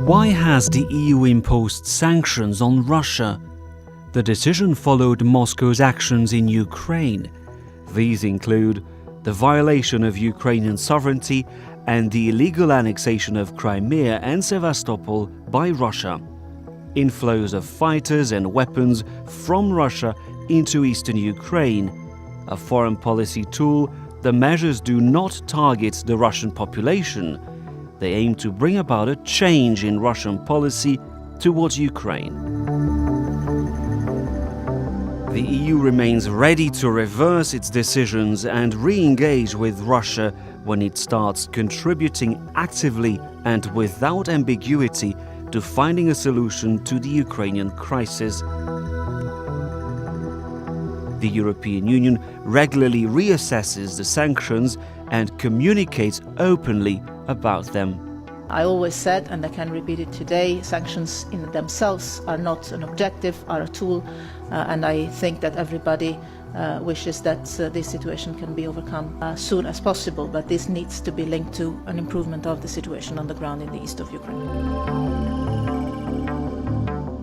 Why has the EU imposed sanctions on Russia? The decision followed Moscow's actions in Ukraine. These include the violation of Ukrainian sovereignty and the illegal annexation of Crimea and Sevastopol by Russia. Inflows of fighters and weapons from Russia into eastern Ukraine. A foreign policy tool, the measures do not target the Russian population. They aim to bring about a change in Russian policy towards Ukraine. The EU remains ready to reverse its decisions and re-engage with Russia when it starts contributing actively and without ambiguity to finding a solution to the Ukrainian crisis. The European Union regularly reassesses the sanctions and communicates openly about them. I always said, and I can repeat it today, sanctions in themselves are not an objective, are a tool, and I think that everybody wishes that this situation can be overcome as soon as possible, but this needs to be linked to an improvement of the situation on the ground in the east of Ukraine.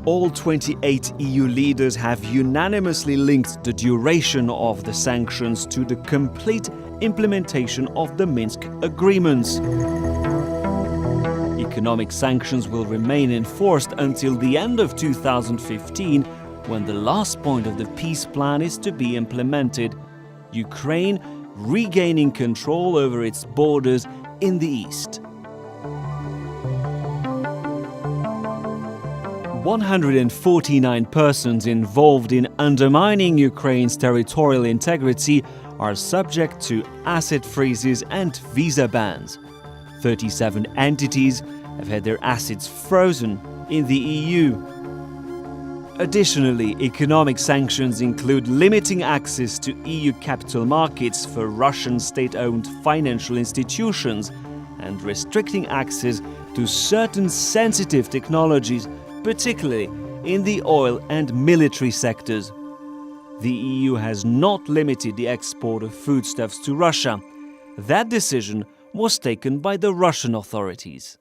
All 28 EU leaders have unanimously linked the duration of the sanctions to the complete implementation of the Minsk agreements. Economic sanctions will remain enforced until the end of 2015, when the last point of the peace plan is to be implemented, Ukraine regaining control over its borders in the east. 149 persons involved in undermining Ukraine's territorial integrity are subject to asset freezes and visa bans. 37 entities have had their assets frozen in the EU. Additionally, economic sanctions include limiting access to EU capital markets for Russian state-owned financial institutions and restricting access to certain sensitive technologies, particularly in the oil and military sectors. The EU has not limited the export of foodstuffs to Russia. That decision was taken by the Russian authorities.